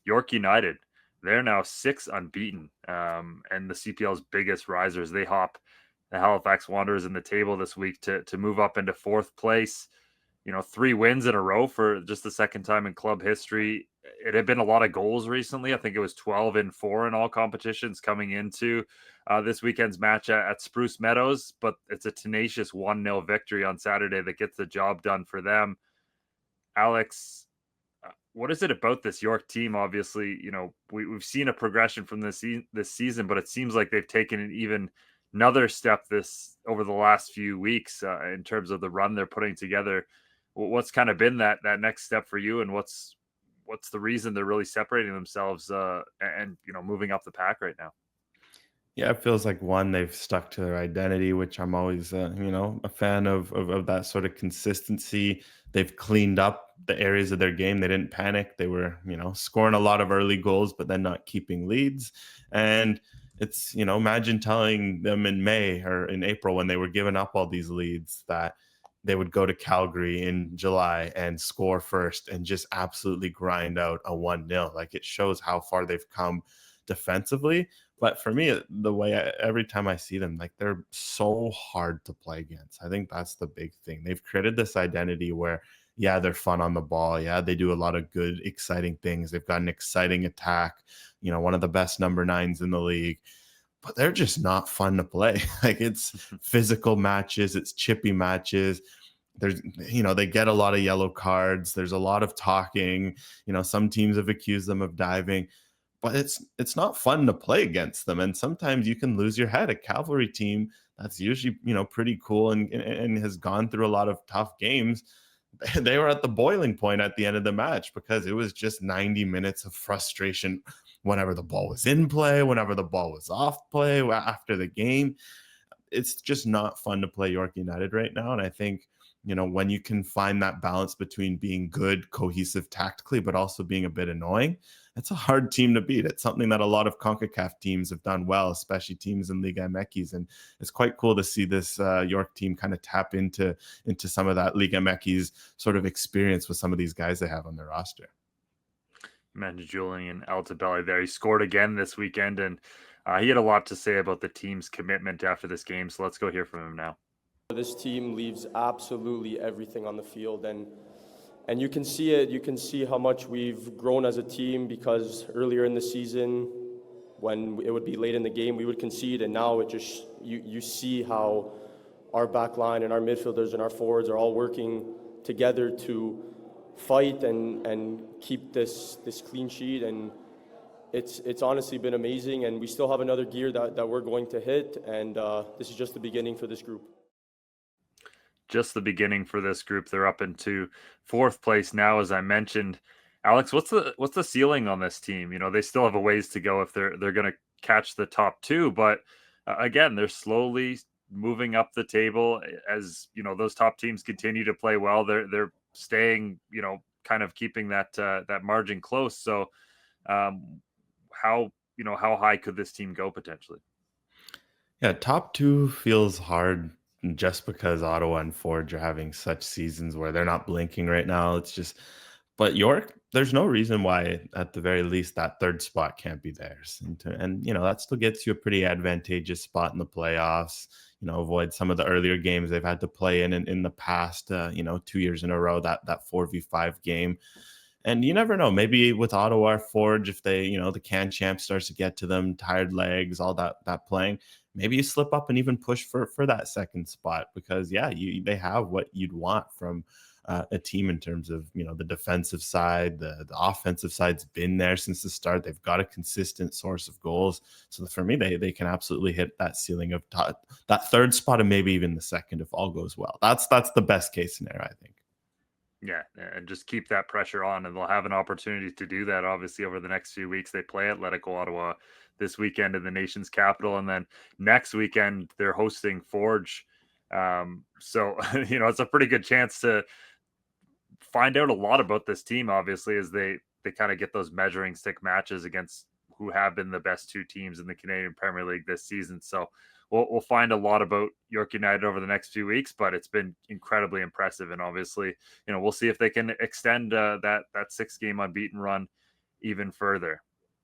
York United, they're now 6 unbeaten, and the CPL's biggest risers. They hop the Halifax Wanderers in the table this week to move up into fourth place. 3 wins in a row for just the second time in club history. It had been a lot of goals recently. I think it was 12-4 in all competitions coming into this weekend's match at Spruce Meadows, but it's a tenacious 1-0 victory on Saturday that gets the job done for them. Alex, what is it about this York team? Obviously, we've seen a progression from this season, but it seems like they've taken an even another step this over the last few weeks in terms of the run they're putting together. What's kind of been that next step for you, and what's the reason they're really separating themselves and moving up the pack right now? Yeah, it feels like one, they've stuck to their identity, which I'm always, a fan of that sort of consistency. They've cleaned up the areas of their game. They didn't panic. They were, scoring a lot of early goals, but then not keeping leads. And it's, imagine telling them in May or in April when they were giving up all these leads that they would go to Calgary in July and score first and just absolutely grind out a 1-0. Like, it shows how far they've come defensively. But for me, the way every time I see them, like, they're so hard to play against. I think that's the big thing. They've created this identity where, yeah, they're fun on the ball. Yeah, they do a lot of good, exciting things. They've got an exciting attack, one of the best number nines in the league. But they're just not fun to play. Like, it's physical matches, it's chippy matches. There's, they get a lot of yellow cards. There's a lot of talking. Some teams have accused them of diving, but it's not fun to play against them. And sometimes you can lose your head. A cavalry team that's usually, pretty cool and has gone through a lot of tough games. They were at the boiling point at the end of the match because it was just 90 minutes of frustration whenever the ball was in play, whenever the ball was off play, after the game. It's just not fun to play York United right now. And I think, when you can find that balance between being good, cohesive tactically, but also being a bit annoying, it's a hard team to beat. It's something that a lot of CONCACAF teams have done well, especially teams in Liga MX. And it's quite cool to see this York team kind of tap into some of that Liga MX sort of experience with some of these guys they have on their roster. You mentioned Julian Altobelli there. He scored again this weekend, and he had a lot to say about the team's commitment after this game. So let's go hear from him now. This team leaves absolutely everything on the field, and you can see it. You can see how much we've grown as a team, because earlier in the season, when it would be late in the game, we would concede, and now it just you see how our back line and our midfielders and our forwards are all working together to fight and keep this clean sheet. And it's honestly been amazing, and we still have another gear that we're going to hit, and this is just the beginning for this group. Just the beginning for this group. They're up into fourth place now, as I mentioned. Alex, what's the ceiling on this team? They still have a ways to go if they're going to catch the top two, but again, they're slowly moving up the table as those top teams continue to play well. They're staying, kind of keeping that margin close. So, how high could this team go potentially? Yeah, top two feels hard just because Ottawa and Forge are having such seasons where they're not blinking right now. It's just, but York, there's no reason why, at the very least, that third spot can't be theirs. And that still gets you a pretty advantageous spot in the playoffs. Avoid some of the earlier games they've had to play in the past, 2 years in a row, that 4v5 game. And you never know, maybe with Ottawa or Forge, if they, the can champ starts to get to them, tired legs, all that playing, maybe you slip up and even push for that second spot, because they have what you'd want from a team in terms of, the defensive side. The offensive side's been there since the start. They've got a consistent source of goals. So for me, they can absolutely hit that ceiling of that third spot, and maybe even the second if all goes well. That's the best case scenario, I think. Yeah, and just keep that pressure on, and they'll have an opportunity to do that, obviously, over the next few weeks. They play Atletico Ottawa this weekend in the nation's capital, and then next weekend they're hosting Forge. So, it's a pretty good chance to find out a lot about this team, obviously, as they kind of get those measuring stick matches against who have been the best two teams in the Canadian Premier League this season. So we'll find a lot about York United over the next few weeks, but it's been incredibly impressive. And obviously, we'll see if they can extend that 6-game unbeaten run even further.